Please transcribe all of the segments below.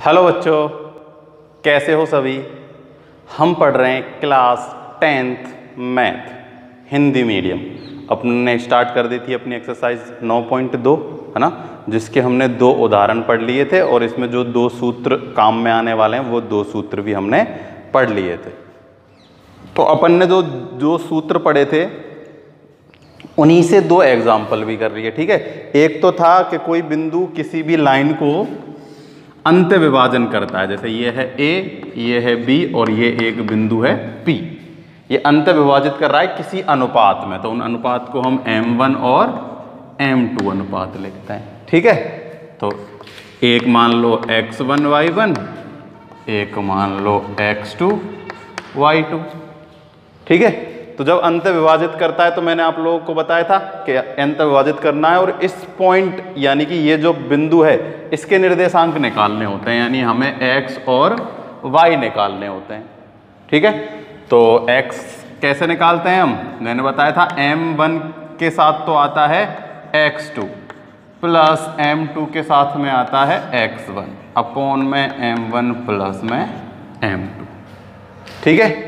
Hello बच्चों, कैसे हो सभी। हम पढ़ रहे हैं class 10th math Hindi medium. अपने स्टार्ट कर दी थी अपनी एक्सरसाइज 9.2 है ना, जिसके हमने 2 उदाहरण पढ़ लिए थे और इसमें जो 2 सूत्र काम में आने वाले हैं वो 2 सूत्र भी हमने पढ़ लिए थे। तो अपन ने जो सूत्र पढ़े थे उन्हीं से 2 एग्जाम्पल भी कर रही है। ठीक है, एक तो था कि कोई बिंदु किसी भी लाइन को अंत विभाजन करता है, जैसे ये है A, ये है B और ये एक बिंदु है P। ये अंत विभाजित कर रहा है किसी अनुपात में, तो उन अनुपात को हम M1 और M2 अनुपात लिखते हैं। ठीक है, तो एक मान लो x1 y1, एक मान लो x2 y2। ठीक है, तो जब अंत विभाजित करता है तो मैंने आप लोगों को बताया था कि अंत विभाजित करना है और इस पॉइंट यानी कि ये जो बिंदु है इसके निर्देशांक निकालने होते हैं, यानी हमें x और y निकालने होते हैं। ठीक है, तो x कैसे निकालते हैं हम, मैंने बताया था m1 के साथ तो आता है x2 प्लस m2 के साथ में आता है x1 अपॉन में m1 प्लस में m2। ठीक है,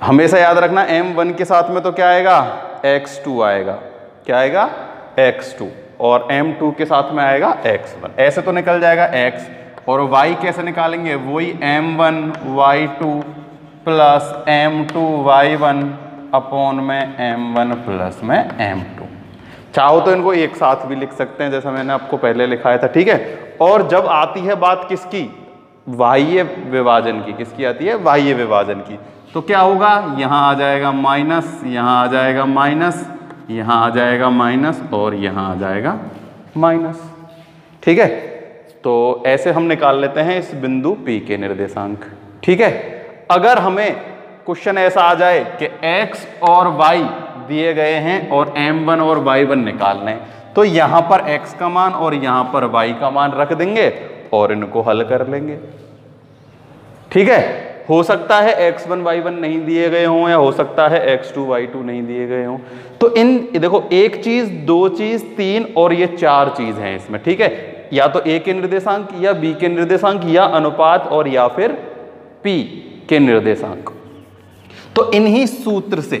हमेशा याद रखना m1 के साथ में तो क्या आएगा, x2 आएगा। क्या आएगा, x2, और m2 के साथ में आएगा x1। ऐसे तो निकल जाएगा x, और y कैसे निकालेंगे, वही m1 y2 plus m2 y1 upon में m1 प्लस में m2। चाहो तो इनको एक साथ भी लिख सकते हैं जैसा मैंने आपको पहले लिखाया था। ठीक है, और जब आती है बात किसकी, बाह्य विभाजन की, किसकी आती है, बाह्य विभाजन की, तो क्या होगा, यहाँ आ जाएगा माइनस, यहाँ आ जाएगा माइनस, यहाँ आ जाएगा माइनस और यहाँ आ जाएगा माइनस। ठीक है, तो ऐसे हम निकाल लेते हैं इस बिंदु P के निर्देशांक। ठीक है, अगर हमें क्वेश्चन ऐसा आ जाए कि x और y दिए गए हैं और m1 और y1 निकालने हैं, तो यहाँ पर x का मान और यहाँ पर y का मान रख देंगे और इनको हल कर लेंगे। ठीक है, हो सकता है x1 y1 नहीं दिए गए हों या हो सकता है x2 y2 नहीं दिए गए हों। तो इन देखो, एक चीज, 2 चीज, 3 और ये 4 चीज हैं इसमें। ठीक है, या तो A के निर्देशांक या B के निर्देशांक या अनुपात और या फिर P के निर्देशांक। तो इन्हीं सूत्र से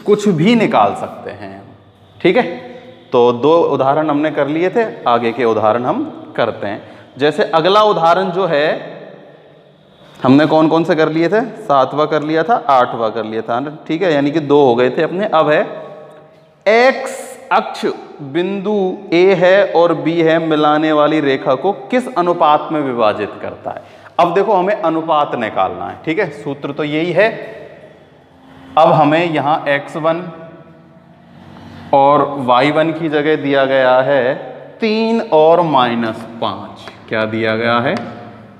कुछ भी निकाल सकते हैं। ठीक है, तो 2 उदाहरण हमने कर लिए थे, आगे के उदाहरण हम करते हैं। जैसे अगला उदाहरण जो है, हमने कौन कौन से कर लिए थे, 7वां कर लिया था, 8वां कर लिया था। ठीक है, यानी कि 2 हो गए थे अपने। अब है x अक्ष बिंदु A है और B है मिलाने वाली रेखा को किस अनुपात में विभाजित करता है। अब देखो, हमें अनुपात निकालना है। ठीक है, सूत्र तो यही है। अब हमें यहाँ x1 और y1 की जगह दिया गया है 3 और -5। क्या दिया गया है,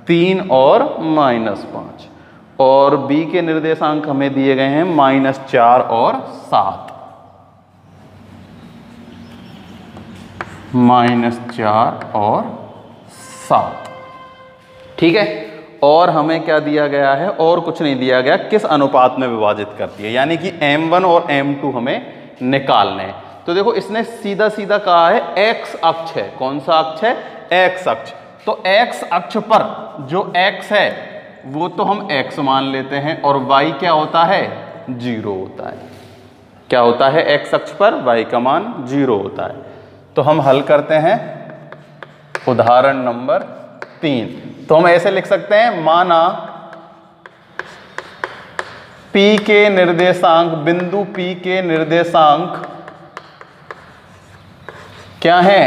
3 और -5, और B के निर्देशांक हमें दिए गए हैं -4 और 7। -4 और 7। ठीक है, और हमें क्या दिया गया है, और कुछ नहीं दिया गया, किस अनुपात में विभाजित करती है, यानी कि m1 और m2 हमें निकालने हैं। तो देखो, इसने सीधा सीधा कहा है x अक्ष है। कौन सा अक्ष है, x अक्ष। तो x अक्ष पर जो x है वो तो हम x मान लेते हैं और y क्या होता है, 0 होता है। क्या होता है, x अक्ष पर y का मान 0 होता है। तो हम हल करते हैं उदाहरण नंबर 3। तो हम ऐसे लिख सकते हैं, माना P के निर्देशांक, बिंदु P के निर्देशांक क्या है,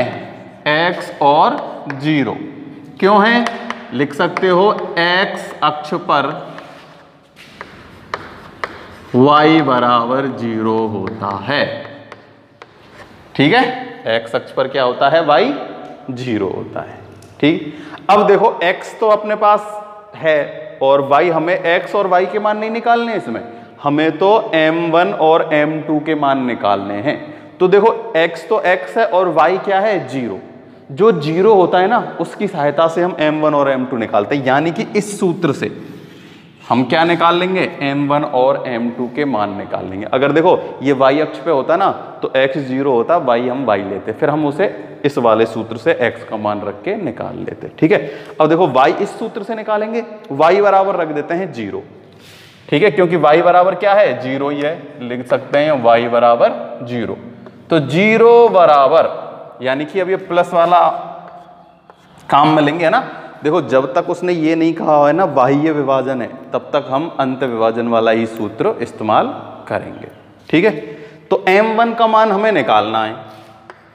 x और 0। क्यों है, लिख सकते हो x अक्ष पर y बराबर 0 होता है। ठीक है, x अक्ष पर क्या होता है, y 0 होता है। ठीक, अब देखो, x तो अपने पास है और y, हमें x और y के मान नहीं निकालने, इसमें हमें तो m1 और m2 के मान निकालने हैं। तो देखो, x तो x है और y क्या है, 0। जो 0 होता है ना, उसकी सहायता से हम m1 और m2 निकालते हैं। यानी कि इस सूत्र से हम क्या निकाल लेंगे, m1 और m2 के मान निकाल लेंगे। अगर देखो ये y अक्ष पे होता ना तो x 0 होता, y हम y लेते, फिर हम उसे इस वाले सूत्र से x का मान रख के निकाल लेते। ठीक है, अब देखो y इस सूत्र से निकालेंगे, y बराबर रख देते हैं 0। ठीक है, क्योंकि y बराबर क्या है, 0 ही है, लिख सकते हैं y बराबर 0। तो 0 बराबर यानी कि अब ये प्लस वाला काम में लेंगे ना। देखो जब तक उसने ये नहीं कहा है ना बाह्य विभाजन है, तब तक हम अंत विभाजन वाला ही सूत्र इस्तेमाल करेंगे। ठीक है, तो m1 का मान हमें निकालना है,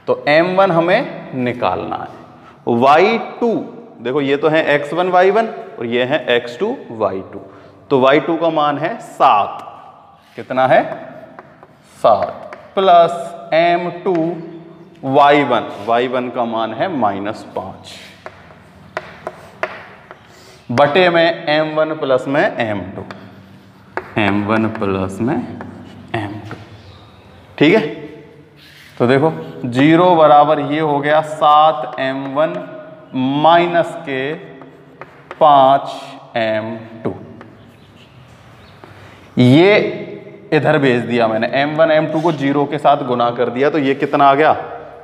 तो m1 हमें निकालना है। y2 देखो ये तो है x1 y1 और ये है x2 y2, तो y2 का मान है 7। कितना है, 7 प्लस m2 y1, y1 का मान है -5 बटे में m1 प्लस में m2, m1 प्लस में m2। ठीक है, तो देखो 0 बराबर ये हो गया 7m1 माइनस के 5m2। ये इधर भेज दिया मैंने, m1 m2 को 0 के साथ गुना कर दिया, तो ये कितना आ गया,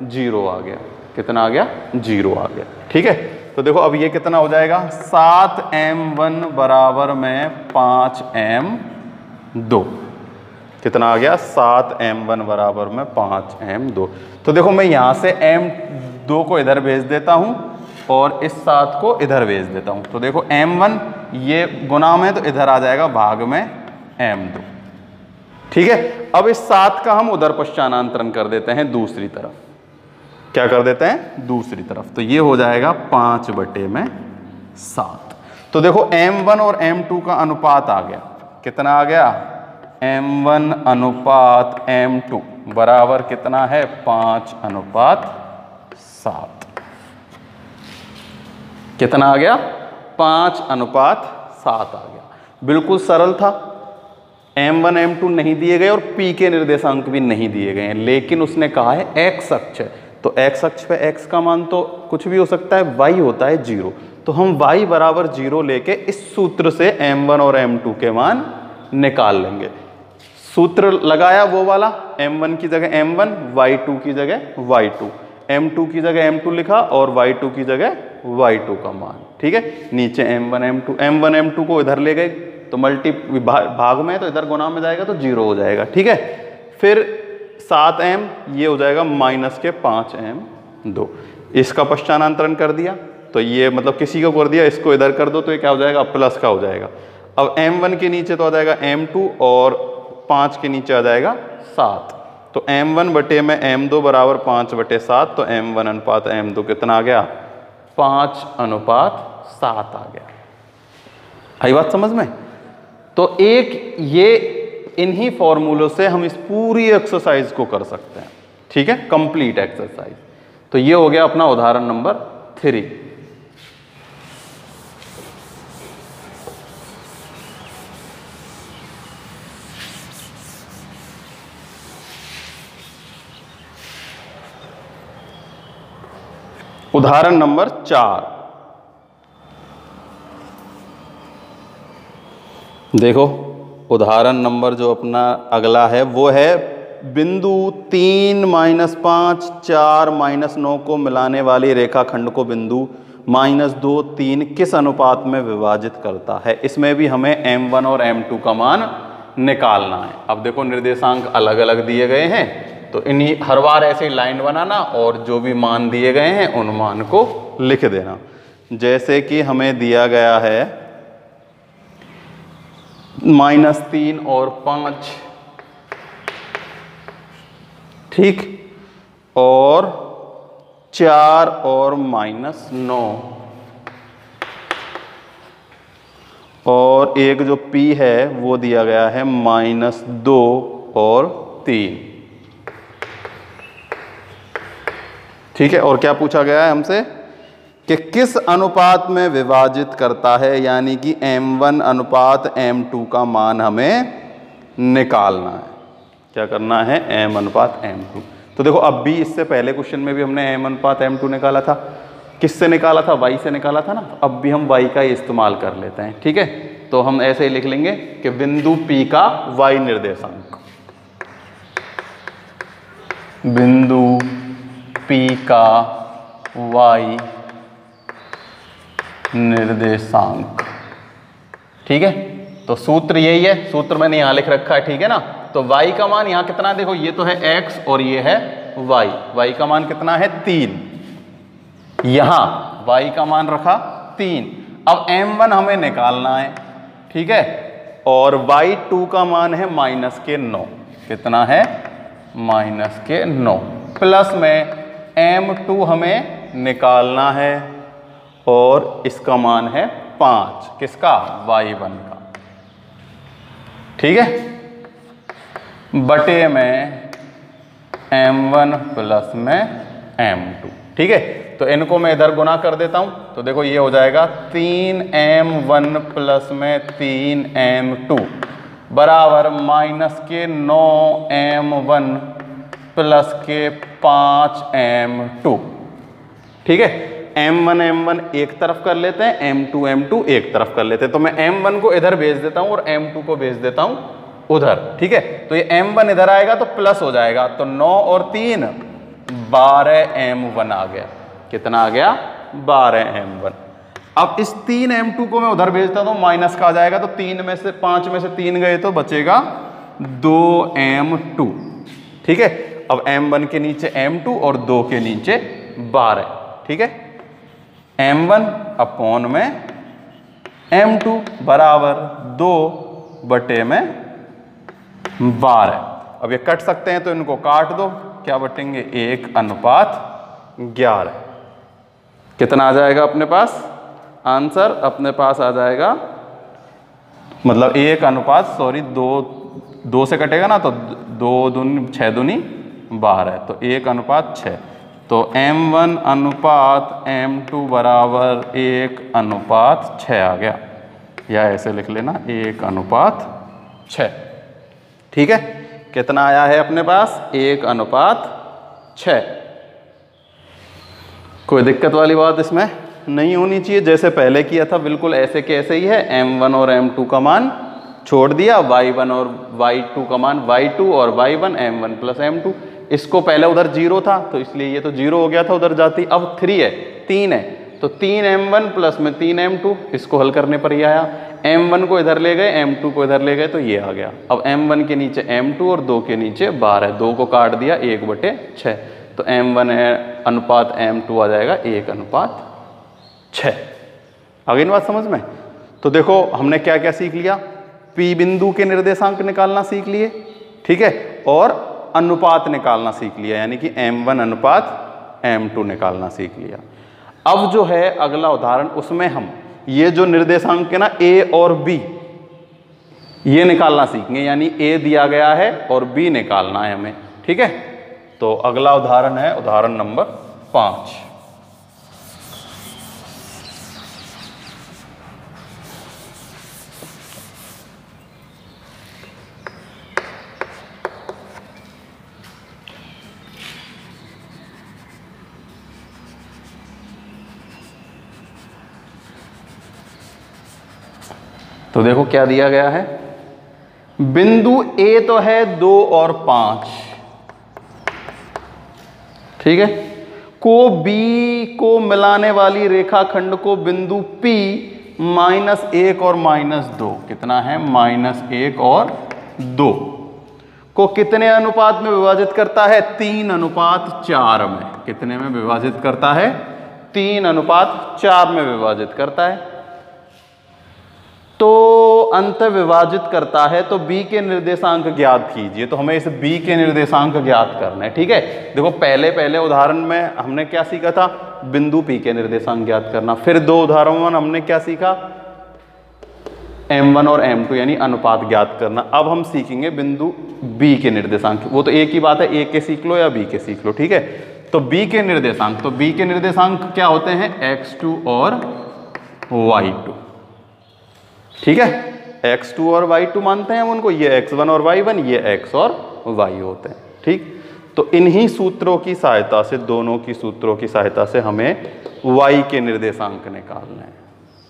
0 आ गया। कितना आ गया, 0 आ गया। ठीक है, तो देखो अब ये कितना हो जाएगा, 7m1 बराबर में 5m2। कितना आ गया, 7m1 बराबर में 5m2। तो देखो मैं यहाँ से m2 को इधर भेज देता हूँ और इस 7 को इधर भेज देता हूँ। तो देखो m1 ये गुना में, तो इधर आ जाएगा भाग में m2। ठीक है, अब इस 7 का हम उधर पश्चानांतरण कर देते हैं दूसरी तरफ। क्या कर देते हैं, दूसरी तरफ, तो ये हो जाएगा 5 बटे में 7। तो देखो m1 और m2 का अनुपात आ गया, कितना आ गया, m1 अनुपात m2 बराबर कितना है, 5:7। कितना आ गया, 5:7 आ गया। बिल्कुल सरल था, m1 m2 नहीं दिए गए और p के निर्देशांक भी नहीं दिए गए हैं, लेकिन उसने कहा है x अक्ष है, तो x अक्ष पे x का मान तो कुछ भी हो सकता है, y होता है 0, तो हम y बराबर 0 लेके इस सूत्र से m1 और m2 के मान निकाल लेंगे। सूत्र लगाया वो वाला, m1 की जगह m1, y2 की जगह y2, m2 की जगह m2 लिखा और y2 की जगह y2 का मान। ठीक है, नीचे m1 m2 को इधर ले गए तो भाग में है, तो इधर गुना में जाएगा तो 0 हो जाएगा। ठीक है, फिर 7m ये हो जाएगा -5m2, इसका पश्चानांतरण कर दिया, तो ये मतलब किसी को कर दिया, इसको इधर कर दो तो ये क्या हो जाएगा, प्लस का हो जाएगा। अब m1 के नीचे तो आ जाएगा m2 और 5 के नीचे आ जाएगा 7, तो m1 बटे में m2 बराबर 5/7, तो m1 अनुपात m2 कितना आ गया, 5:7 आ गया। आई बात समझ में। तो एक ये इन्हीं फॉर्मूलों से हम इस पूरी एक्सरसाइज को कर सकते हैं। ठीक है, कंप्लीट एक्सरसाइज। तो ये हो गया अपना उदाहरण नंबर 3। उदाहरण नंबर 4 देखो, उदाहरण नंबर जो अपना अगला है वो है बिंदु 3, -5, 4, -9 को मिलाने वाली रेखाखंड को बिंदु -2, 3 किस अनुपात में विभाजित करता है। इसमें भी हमें m1 और m2 का मान निकालना है। अब देखो निर्देशांक अलग अलग दिए गए हैं, तो इन्हीं हर बार ऐसे लाइन बनाना और जो भी मान दिए गए हैं उन मान को लिख देना। जैसे कि हमें दिया गया है -3 और 5, ठीक, और 4 और -9, और एक जो P है वो दिया गया है -2 और 3। ठीक है, और क्या पूछा गया है हमसे कि किस अनुपात में विभाजित करता है, यानी कि m1 अनुपात m2 का मान हमें निकालना है। क्या करना है, m अनुपात m2। तो देखो अब भी इससे पहले क्वेश्चन में भी हमने m अनुपात m2 निकाला था, किससे निकाला था, y से निकाला था ना। अब भी हम y का ही इस्तेमाल कर लेते हैं। ठीक है, तो हम ऐसे ही लिख लेंगे कि बिंदु P का y निर्देशांक, बिंदु P का y निर्देशांक। ठीक है, तो सूत्र यही है, सूत्र मैंने यहां लिख रखा है, ठीक है ना। तो y का मान यहां कितना, देखो ये तो है x और ये है y, y का मान कितना है 3, यहां y का मान रखा 3। अब m1 हमें निकालना है, ठीक है, और y2 का मान है -9, कितना है -9, प्लस में m2 हमें निकालना है और इसका मान है 5, किसका, y1 का, ठीक है, बटे में m1 प्लस में m2, ठीक है। तो इनको मैं इधर गुना कर देता हूं, तो देखो ये हो जाएगा 3m1 प्लस में 3m2 बराबर -9m1 प्लस के 5m2, ठीक है। m1 एक तरफ कर लेते हैं, m2 एक तरफ कर लेते हैं, तो मैं m1 को इधर भेज देता हूं और m2 को भेज देता हूं उधर, ठीक है। तो ये m1 इधर आएगा तो प्लस हो जाएगा, तो 9 और 3 12m1 आ गया, कितना आ गया 12m1। अब इस 3m2 को मैं उधर भेजता हूं, माइनस का आ जाएगा, तो 5 में से 3 गए तो बचेगा 2m2, ठीक है। अब m1 के नीचे m2 और 2 के नीचे 12, ठीक है। m1 अपॉन में m2 बराबर 2 बटे में 12। अब ये कट सकते हैं तो इनको काट दो, क्या बटेंगे 1:11, कितना आ जाएगा अपने पास आंसर, अपने पास आ जाएगा, मतलब 2 से कटेगा ना, तो 2 दूनी 6 दूनी 12, तो 1:6, तो m1 अनुपात m2 बराबर 1:6 आ गया, या ऐसे लिख लेना 1:6, ठीक है। कितना आया है अपने पास 1:6। कोई दिक्कत वाली बात इसमें नहीं होनी चाहिए, जैसे पहले किया था बिल्कुल ऐसे के ऐसे ही है। m1 और m2 का मान छोड़ दिया, y1 और y2 का मान y2 और y1 m1 प्लस m2। इसको पहले उधर 0 था तो इसलिए ये तो 0 हो गया था उधर जाती, अब 3 है 3 है, तो 3m1 प्लस में 3m2, इसको हल करने पर ये आया। m1 को इधर ले गए, m2 को इधर ले गए, तो ये आ गया। अब m1 के नीचे m2 और 2 के नीचे 12, 2 को काट दिया 1/6, तो m1 अनुपात m2 आ जाएगा 1:6। आ गई बात समझ में। तो देखो हमने क्या क्या सीख लिया, P बिंदु के निर्देशांक निकालना सीख लिए, ठीक है, और अनुपात निकालना सीख लिया, यानी कि m1 अनुपात m2 निकालना सीख लिया। अब जो है अगला उदाहरण, उसमें हम ये जो निर्देशांक है ना A और B, ये निकालना सीखेंगे, यानी A दिया गया है और B निकालना है हमें, ठीक है। तो अगला उदाहरण है उदाहरण नंबर 5। तो देखो क्या दिया गया है, बिंदु A तो है 2 और 5, ठीक है, को B को मिलाने वाली रेखाखंड को बिंदु P -1 और -2, कितना है -1 और 2, को कितने अनुपात में विभाजित करता है, 3:4 में। कितने में विभाजित करता है, 3:4 में विभाजित करता है। तो अंत विभाजित करता है, तो B के निर्देशांक ज्ञात कीजिए। तो हमें इस B के निर्देशांक ज्ञात करना है, ठीक है। देखो पहले उदाहरण में हमने क्या सीखा था, बिंदु P के निर्देशांक ज्ञात करना। फिर 2 उदाहरणों में हमने क्या सीखा, m1 और m2 यानी अनुपात ज्ञात करना। अब हम सीखेंगे बिंदु B के निर्देशांक, वो तो एक ही बात है, A के सीख लो या B के सीख लो, ठीक है। तो B के निर्देशांक, तो B के निर्देशांक क्या होते हैं, x2 और y2, ठीक है। x2 और y2 मानते हैं हम उनको, ये x1 और y1, ये x और y होते हैं, ठीक। तो इन्हीं सूत्रों की सहायता से, दोनों की सूत्रों की सहायता से हमें y के निर्देशांक निकालने हैं,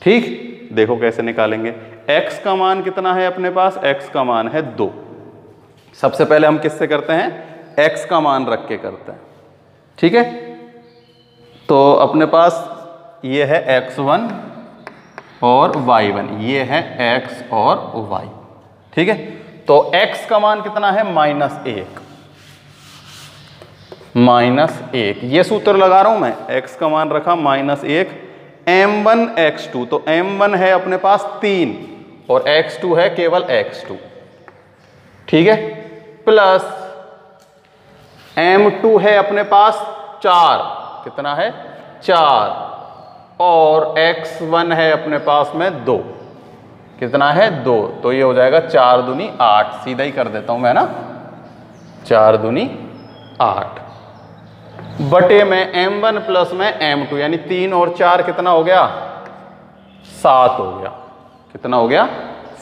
ठीक। देखो कैसे निकालेंगे, x का मान कितना है अपने पास, x का मान है 2। सबसे पहले हम किससे करते हैं, x का मान रख के करते हैं, ठीक है। तो अपने पास ये है x1 और y1, ये है x और y, ठीक है। तो x का मान कितना है, -1, -1, ये सूत्र लगा रहा हूं मैं, x का मान रखा -1, m1 x2, तो m1 है अपने पास 3 और x2 है केवल x2, ठीक है, प्लस m2 है अपने पास 4, कितना है 4, और x1 है अपने पास में 2, कितना है 2, तो ये हो जाएगा 4 दूनी 8, सीधा ही कर देता हूं मैं ना, 4 दूनी 8 बटे में m1 प्लस में m2, यानी 3 और 4 कितना हो गया, 7 हो गया, कितना हो गया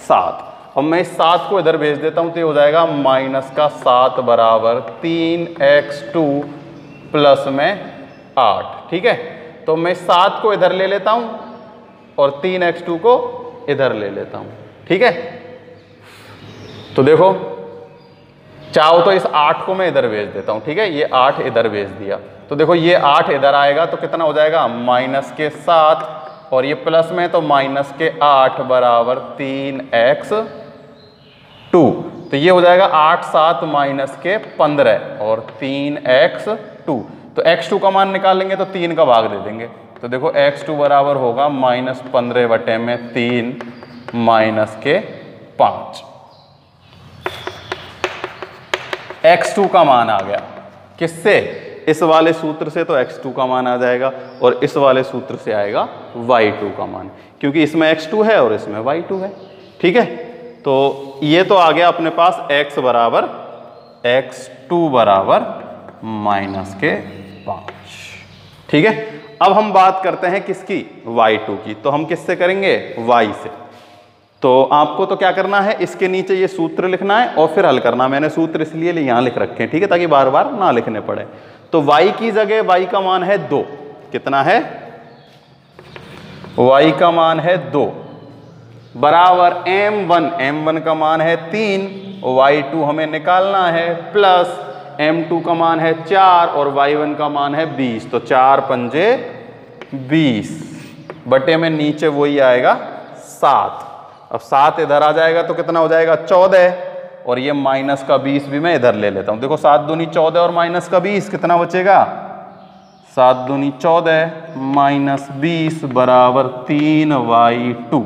7। अब मैं इस 7 को इधर भेज देता हूं तो ये हो जाएगा -7 बराबर 3x2 प्लस में 8, ठीक है। तो मैं 7 को इधर ले लेता हूं और 3x2 को इधर ले लेता हूं, ठीक है। तो देखो चाहो तो इस 8 को मैं इधर भेज देता हूं, ठीक है, ये 8 इधर भेज दिया, तो देखो ये 8 इधर आएगा तो कितना हो जाएगा -7, और ये प्लस में तो -8 बराबर 3x2, तो ये हो जाएगा 8 7 -15 और 3x2, तो x2 का मान निकालेंगे तो 3 का भाग दे देंगे, तो देखो x2 बराबर होगा -15 बटे में 3 -5, x2 का मान आ गया, किससे, इस वाले सूत्र से तो x2 का मान आ जाएगा और इस वाले सूत्र से आएगा y2 का मान, क्योंकि इसमें x2 है और इसमें y2 है, ठीक है। तो ये तो आ गया अपने पास x बराबर x2 बराबर -5, ठीक है। अब हम बात करते हैं किसकी, y2 की, तो हम किससे करेंगे, y से। तो आपको तो क्या करना है, इसके नीचे ये सूत्र लिखना है और फिर हल करना, मैंने सूत्र इसलिए यहाँ लिख रखे हैं, ठीक है, ताकि बार बार ना लिखने पड़े। तो y की जगह y का मान है 2, कितना है, y का मान है 2 बराबर m1 का मान है 3, y2 हमें निकालना है, प्लस m2 का मान है 4 और y1 का मान है 20, तो 4 पंजे 20 बटे में नीचे वही आएगा 7। अब 7 इधर आ जाएगा तो कितना हो जाएगा 14, और ये माइनस का 20 भी मैं इधर ले लेता हूं, देखो 7 दूनी 14 और माइनस का 20 कितना बचेगा, 7 दूनी 14 -20 बराबर 3y2,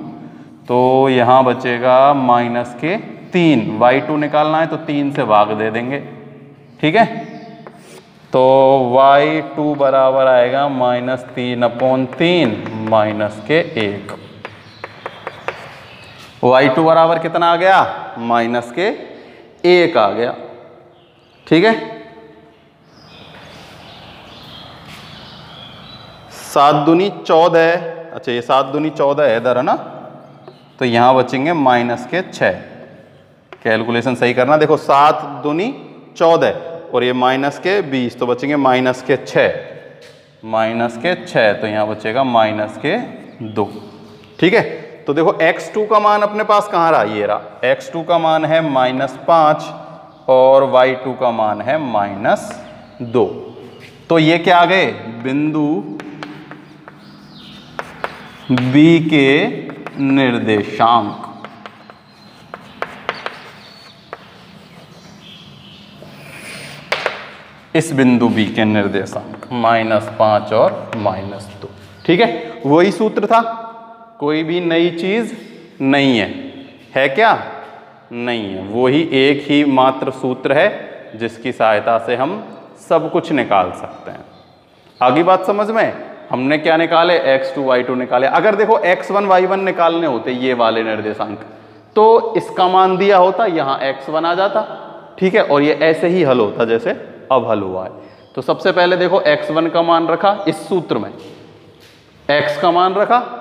तो यहां बचेगा -3, y2 निकालना है तो 3 से भाग दे देंगे, ठीक है। तो y2 बराबर आएगा -3/3 -1, y2 बराबर कितना आ गया, -1 आ गया, ठीक है। 7 दूनी 14, अच्छा ये 7 दूनी 14 है इधर, है ना, तो यहां बचेंगे -6, कैलकुलेशन सही करना, देखो 7 दूनी 14 और ये -20, तो बचेंगे -6, तो यहां बचेगा -2, ठीक है। तो देखो x2 का मान अपने पास कहाँ रहा, ये रहा, x2 का मान है -5 और y2 का मान है -2, तो ये क्या आ गए, बिंदु B के निर्देशांक, इस बिंदु B के निर्देशांक -5 और -2, ठीक है। वही सूत्र था, कोई भी नई चीज नहीं है क्या, नहीं है, वही एक ही मात्र सूत्र है जिसकी सहायता से हम सब कुछ निकाल सकते हैं। आगे बात समझ में, हमने क्या निकाले, x2 y2 निकाले। अगर देखो x1 y1 निकालने होते ये वाले निर्देशांक, तो इसका मान दिया होता, यहाँ x1 आ जाता, ठीक है, और ये ऐसे ही हल होता जैसे अब हल हुआ है। तो सबसे पहले देखो x1 का मान रखा इस सूत्र में, x का मान रखा,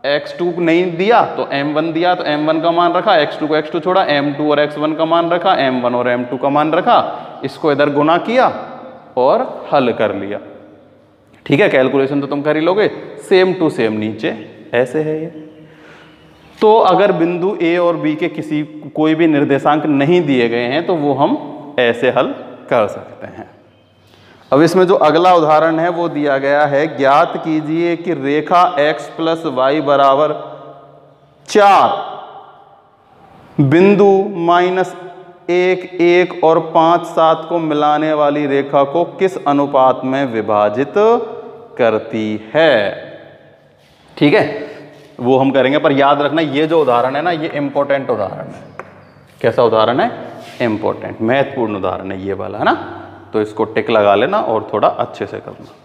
x2 नहीं दिया तो m1 दिया, तो m1 का मान रखा, x2 को x2 छोड़ा, m2 और x1 का मान रखा, m1 और m2 का मान रखा, इसको इधर गुना किया और हल कर लिया, ठीक है। कैलकुलेशन तो तुम कर ही लोगे, सेम टू सेम नीचे ऐसे है ये, तो अगर बिंदु ए और बी के किसी कोई भी निर्देशांक नहीं दिए गए हैं तो वो हम ऐसे हल कर सकते हैं। अब इसमें जो अगला उदाहरण है वो दिया गया है, ज्ञात कीजिए कि रेखा x प्लस वाई बराबर 4 बिंदु -1 1 और 5 7 को मिलाने वाली रेखा को किस अनुपात में विभाजित करती है। ठीक है, वो हम करेंगे, पर याद रखना ये जो उदाहरण है ना, ये इंपॉर्टेंट उदाहरण है। कैसा उदाहरण है? इंपॉर्टेंट, महत्वपूर्ण उदाहरण है ये वाला, है ना। तो इसको टिक लगा लेना और थोड़ा अच्छे से करना।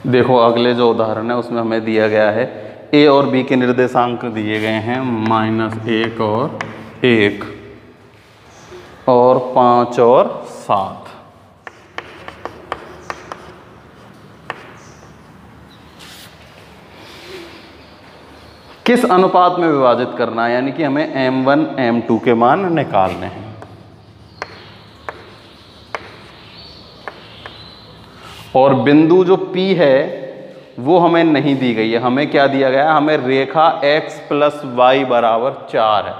देखो अगले जो उदाहरण है उसमें हमें दिया गया है ए और बी के निर्देशांक दिए गए हैं -1 और 1 और 5 और 7। किस अनुपात में विभाजित करना है, यानी कि हमें m1 m2 के मान निकालने हैं। और बिंदु जो P है वो हमें नहीं दी गई है, हमें क्या दिया गया है, हमें रेखा x प्लस वाई बराबर 4 है।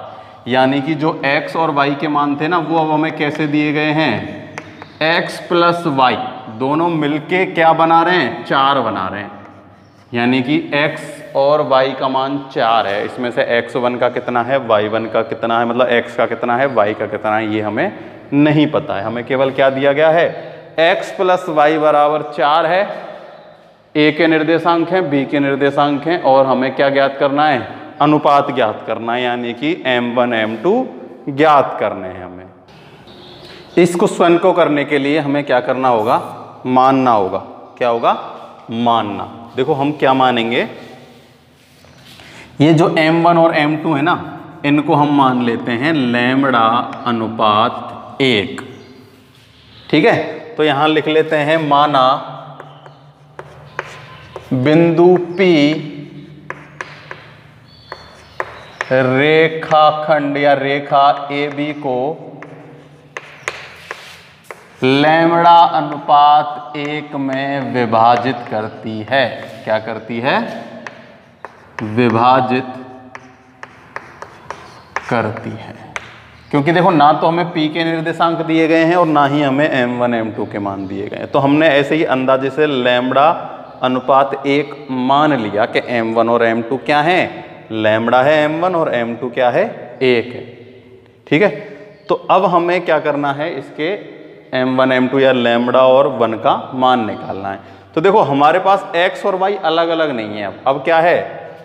यानी कि जो x और y के मान थे ना वो अब हमें कैसे दिए गए हैं, x प्लस वाई दोनों मिलके क्या बना रहे हैं, 4 बना रहे हैं। यानी कि x और y का मान 4 है। इसमें से x1 का कितना है, y1 का कितना है, मतलब x का कितना है, y का कितना है, ये हमें नहीं पता है। हमें केवल क्या दिया गया है, x प्लस वाई बराबर 4 है, a के निर्देशांक हैं, b के निर्देशांक हैं, और हमें क्या ज्ञात करना है, अनुपात ज्ञात करना है, यानी कि m1 m2 ज्ञात करने हैं हमें। इस क्वेश्चन को करने के लिए हमें क्या करना होगा, मानना होगा। क्या होगा, मानना। देखो हम क्या मानेंगे, ये जो m1 और m2 है ना, इनको हम मान लेते हैं लैम्बडा अनुपात 1। ठीक है, तो यहां लिख लेते हैं, माना बिंदु P रेखाखंड या रेखा AB को लैम्बडा अनुपात 1 में विभाजित करती है। क्या करती है, विभाजित करती है। क्योंकि देखो ना तो हमें P के निर्देशांक दिए गए हैं और ना ही हमें m1 m2 के मान दिए गए हैं, तो हमने ऐसे ही अंदाजे से लैम्बडा अनुपात 1 मान लिया कि m1 और m2 क्या है, लैम्बडा है m1 और m2 क्या है, 1 है। ठीक है, तो अब हमें क्या करना है, इसके m1 m2 या लैम्बडा और 1 का मान निकालना है। तो देखो हमारे पास x और y अलग अलग नहीं है। अब क्या है,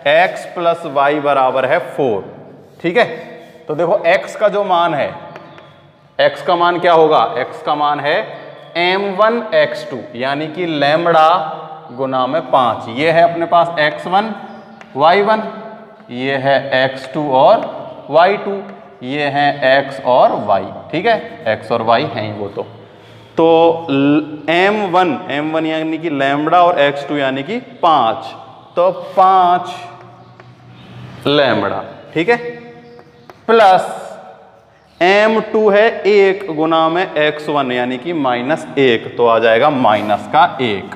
x प्लस वाई बराबर है 4। ठीक है, तो देखो x का जो मान है, x का मान क्या होगा, x का मान है m1 x2 यानी कि लैम्बडा गुना में 5। ये है अपने पास x1 y1, ये है x2 और y2, ये है x और y। ठीक है, x और y हैं वो। तो m1 यानी कि लैम्बडा और x2 यानी कि 5, तो 5 लैम्बडा। ठीक है, प्लस m2 है 1 गुना में x1 यानी कि -1, तो आ जाएगा -1।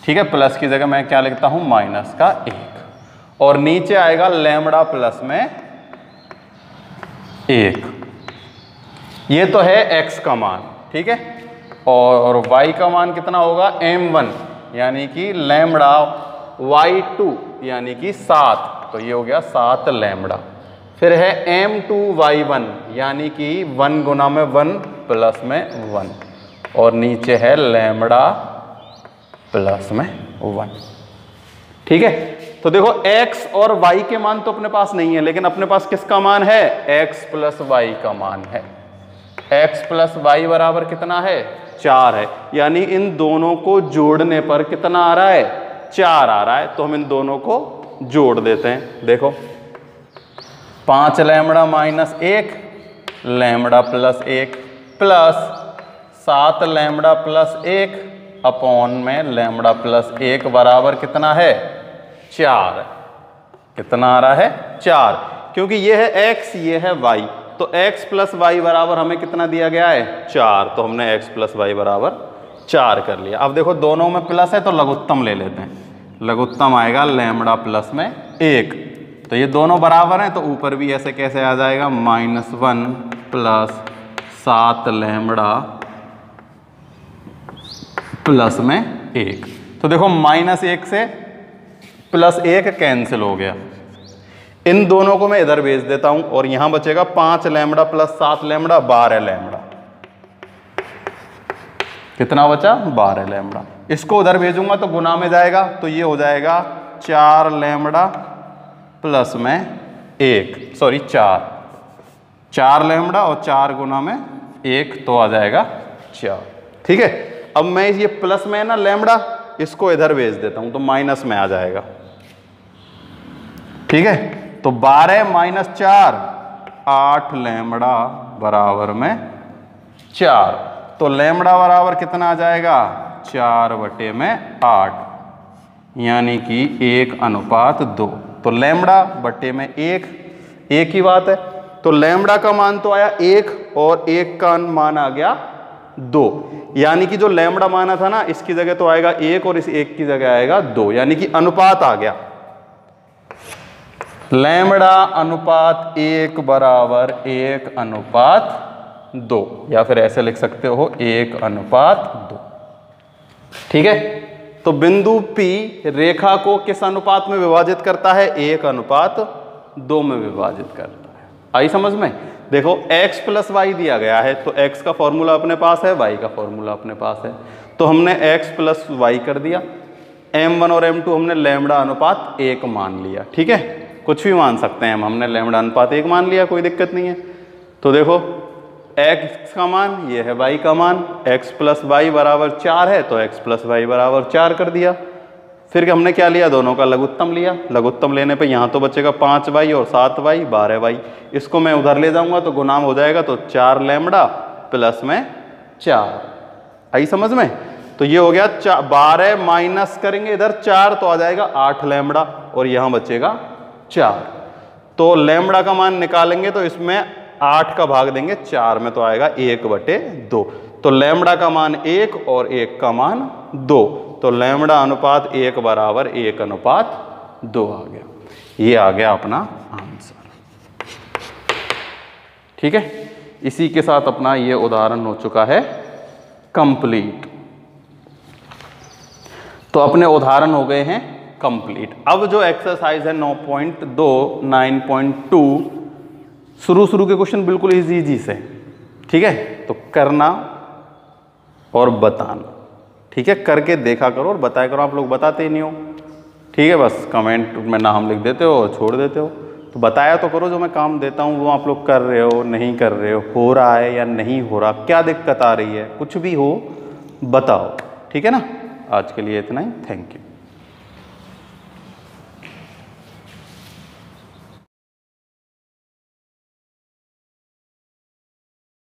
ठीक है, प्लस की जगह मैं क्या लिखता हूं, -1, और नीचे आएगा लैम्बडा प्लस में 1। ये तो है x का मान। ठीक है, और y का मान कितना होगा, m1 यानी कि लैम्बडा y2 यानी कि 7, तो ये हो गया 7 लैम्बडा। फिर है m2 y1 यानी कि 1 गुना में 1 प्लस में 1, और नीचे है लैम्बडा प्लस में 1। ठीक है, तो देखो x और y के मान तो अपने पास नहीं है, लेकिन अपने पास किसका मान है, x प्लस वाई का मान है। x प्लस वाई बराबर कितना है, 4 है, यानी इन दोनों को जोड़ने पर कितना आ रहा है? 4 आ रहा है। तो हम इन दोनों को जोड़ देते हैं। देखो 5 lambda minus 1 lambda plus 1 plus 7 lambda plus 1 upon में लैम्बडा प्लस 1 बराबर कितना है? 4। कितना आ रहा है? 4। क्योंकि ये है x, ये है y, तो x प्लस वाई बराबर हमें कितना दिया गया है? 4। तो हमने x प्लस वाई बराबर 4 कर लिया। अब देखो दोनों में प्लस है तो लघुत्तम ले लेते हैं। लघुत्तम आएगा लैम्बडा प्लस में 1। तो ये दोनों बराबर हैं तो ऊपर भी ऐसे कैसे आ जाएगा? -1 प्लस 7 लैम्बडा प्लस में 1। तो देखो -1 से +1 कैंसिल हो गया। इन दोनों को मैं इधर भेज देता हूं और यहां बचेगा 5 लैम्बडा प्लस 7 लैम्बडा 12 लैम्बडा। कितना बचा? 12 लैम्बडा। इसको उधर भेजूंगा तो गुना में जाएगा, तो ये हो जाएगा 4 लैम्बडा प्लस में 1, सॉरी 4 लैम्बडा और 4 गुना में 1 तो आ जाएगा 4। ठीक है। अब मैं ये प्लस में है ना लैम्बडा, इसको इधर भेज देता हूं तो माइनस में आ जाएगा। ठीक है। तो 12 माइनस 4 8 लैम्बडा बराबर में 4। तो लैम्बडा बराबर कितना आ जाएगा? 4/8, यानी कि 1:2। तो लैम्बडा बटे में 1, एक ही बात है। तो लैम्बडा का मान तो आया 1 और 1 का मान आ गया 2, यानी कि जो लैम्बडा माना था ना इसकी जगह तो आएगा 1 और इस 1 की जगह आएगा 2, यानी कि अनुपात आ गया। लैम्बडा अनुपात 1 बराबर 1:2, या फिर ऐसे लिख सकते हो 1:2। ठीक है। तो बिंदु P रेखा को किस अनुपात में विभाजित करता है? 1:2 में विभाजित करता है। आई समझ में? देखो x प्लस वाई दिया गया है तो x का फॉर्मूला अपने पास है, y का फॉर्मूला अपने पास है, तो हमने x प्लस वाई कर दिया। m1 और m2 हमने लैम्बडा अनुपात 1 मान लिया। ठीक है। कुछ भी मान सकते हैं हमने लैम्बडा अनुपात 1 मान लिया, कोई दिक्कत नहीं है। तो देखो x का मान ये है, y का मान, x प्लस वाई बराबर 4 है तो x प्लस वाई बराबर 4 कर दिया। फिर हमने क्या लिया? दोनों का लघुत्तम लिया। लघुत्तम लेने पे यहाँ तो बचेगा 5y और 7y 12y। इसको मैं उधर ले जाऊंगा तो गुणाम हो जाएगा, तो 4 लैम्बडा प्लस में 4। आई समझ में? तो ये हो गया 12 माइनस करेंगे इधर 4 तो आ जाएगा 8 लैम्बडा और यहाँ बचेगा 4। तो लैम्बडा का मान निकालेंगे तो इसमें 8 का भाग देंगे 4 में तो आएगा 1/2। तो लैम्बडा का मान 1 और 1 का मान 2, तो लैम्बडा अनुपात 1 बराबर 1:2 आ गया। ये आ गया अपना आंसर। ठीक है। इसी के साथ अपना ये उदाहरण हो चुका है कंप्लीट। तो अपने उदाहरण हो गए हैं कंप्लीट। अब जो एक्सरसाइज है 9.2 9.2 शुरू के क्वेश्चन बिल्कुल इजी से। ठीक है। तो करना और बताना। ठीक है। करके देखा करो और बताया करो। आप लोग बताते ही नहीं हो। ठीक है। बस कमेंट में नाम लिख देते हो और छोड़ देते हो। तो बताया तो करो, जो मैं काम देता हूँ वो आप लोग कर रहे हो नहीं कर रहे हो रहा है या नहीं हो रहा, क्या दिक्कत आ रही है, कुछ भी हो बताओ। ठीक है ना। आज के लिए इतना ही। Thank you.